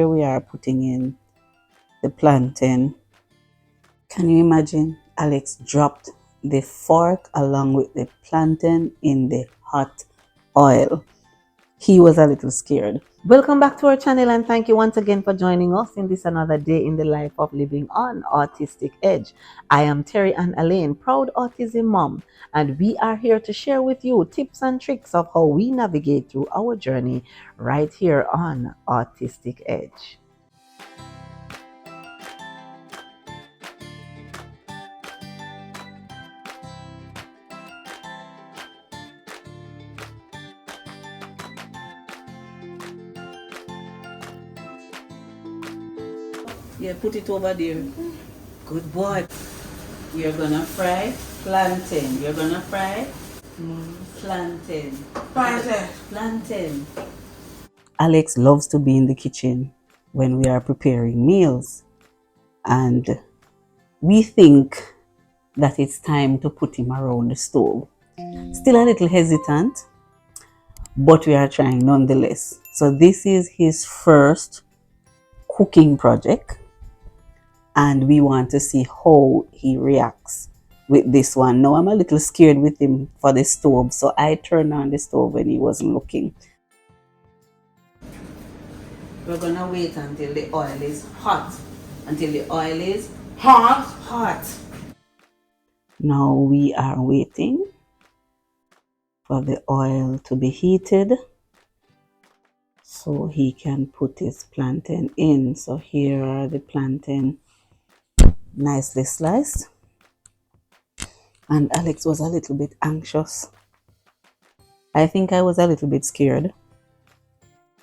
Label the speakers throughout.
Speaker 1: Here we are putting in the plantain. Can you imagine? Alex dropped the fork along with the plantain in the hot oil. He was a little scared. Welcome back to our channel, and thank you once again for joining us in this another day in the life of living on Autistic Edge. I am Terry Ann Elaine, proud autism mom, and we are here to share with you tips and tricks of how we navigate through our journey right here on Autistic Edge. Yeah, put it over there. Good boy. You're gonna fry plantain. You're gonna fry plantain. Plantain. Alex loves to be in the kitchen when we are preparing meals, and we think that it's time to put him around the stove. Still a little hesitant, but we are trying nonetheless. So this is his first cooking project, and we want to see how he reacts with this one. Now I'm a little scared with him for the stove, so I turned on the stove when he wasn't looking. We're gonna wait until the oil is hot. Until the oil is hot. Now we are waiting for the oil to be heated so he can put his plantain in. So here are the plantain nicely sliced. And Alex was a little bit anxious. I think I was a little bit scared.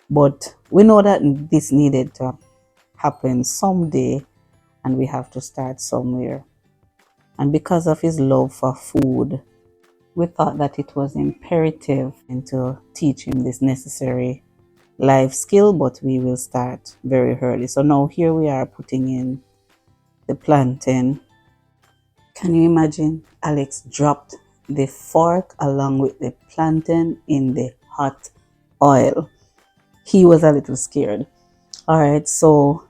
Speaker 1: But we know that this needed to happen someday, and we have to start somewhere. And because of his love for food, we thought that it was imperative to teach him this necessary life skill, but we will start very early. So now here we are putting in the plantain. Can you imagine? Alex dropped the fork along with the plantain in the hot oil. He was a little scared. All right, so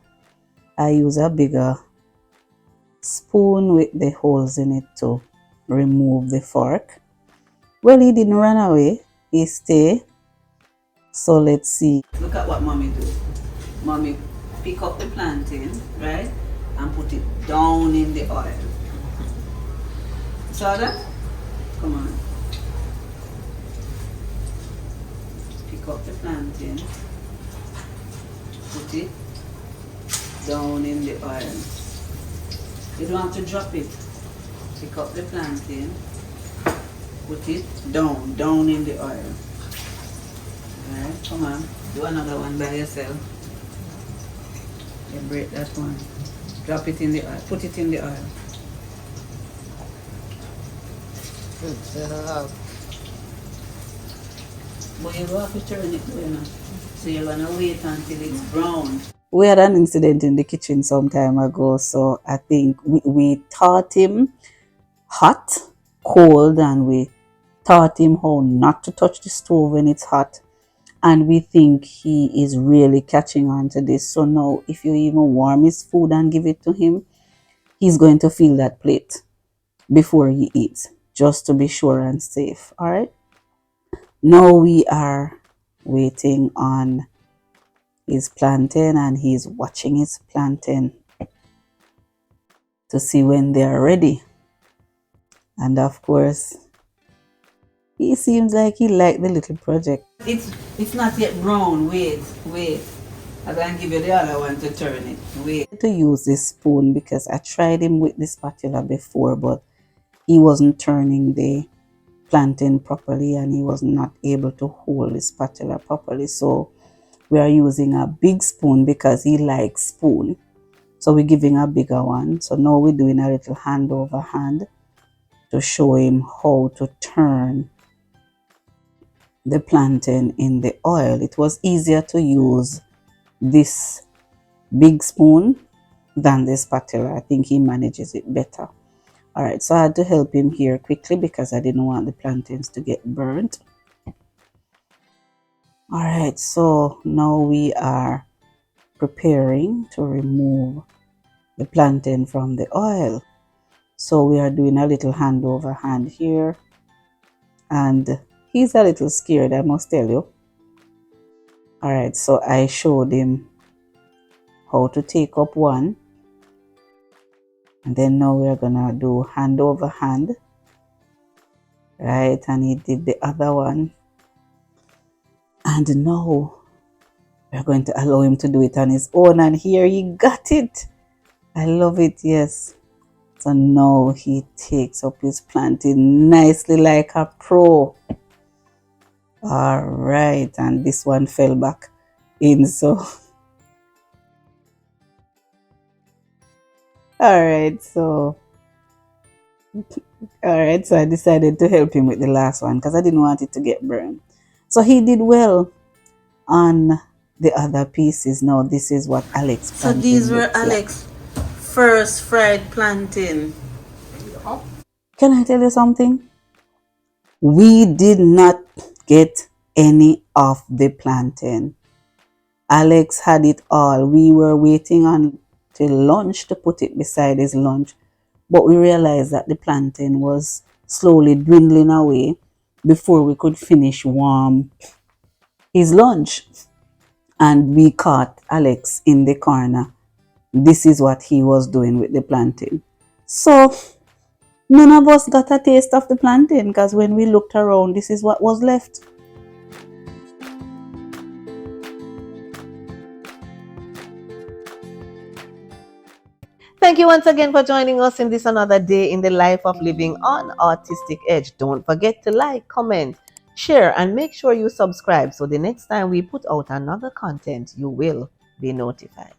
Speaker 1: I use a bigger spoon with the holes in it to remove the fork. Well, he didn't run away. He stayed. So let's see. Look at what mommy do. Mommy pick up the plantain, right? And put it down in the oil. Saw that? Come on. Pick up the plantain. Put it down in the oil. You don't have to drop it. Pick up the plantain. Put it down in the oil. Alright, come on. Do another one by yourself. You break that one. Drop it in the oil. Put it in the oil. Good job. But you have to turn it, you know. So you're gonna wait until it's brown. We had an incident in the kitchen some time ago, so I think we taught him hot, cold, and we taught him how not to touch the stove when it's hot. And we think he is really catching on to this. So now if you even warm his food and give it to him, he's going to feel that plate before he eats, just to be sure and safe. All right. Now we are waiting on his plantain, and he's watching his plantain to see when they are ready. And of course, he seems like he liked the little project. It's not yet brown. Wait. I'm going to give you the other one to turn it. Wait. To use this spoon because I tried him with the spatula before, but he wasn't turning the plantain properly, and he was not able to hold the spatula properly. So we are using a big spoon because he likes spoon. So we're giving a bigger one. So now we're doing a little hand over hand to show him how to turn the plantain in the oil. It was easier to use this big spoon than the spatula. I think he manages it better. All right, so I had to help him here quickly because I didn't want the plantains to get burnt. All right, so now we are preparing to remove the plantain from the oil. So we are doing a little hand over hand here, and he's a little scared, I must tell you. All right, so I showed him how to take up one, and then now we're gonna do hand over hand, right? And he did the other one, and now we're going to allow him to do it on his own, and here he got it. I love it. Yes. So now he takes up his plantain nicely like a pro. All right, and this one fell back in. So all right, so I decided to help him with the last one because I didn't want it to get burned. So he did well on the other pieces. Now this is what Alex plantain. So these were Alex first fried plantain. Can I tell you something? We did not get any of the plantain. Alex had it all. We were waiting until lunch to put it beside his lunch, but we realized that the plantain was slowly dwindling away before we could finish warm his lunch. And we caught Alex in the corner. This is what he was doing with the plantain. So none of us got a taste of the plantain because when we looked around, this is what was left. Thank you once again for joining us in this another day in the life of living on Autistic Edge. Don't forget to like, comment, share, and make sure you subscribe so the next time we put out another content, you will be notified.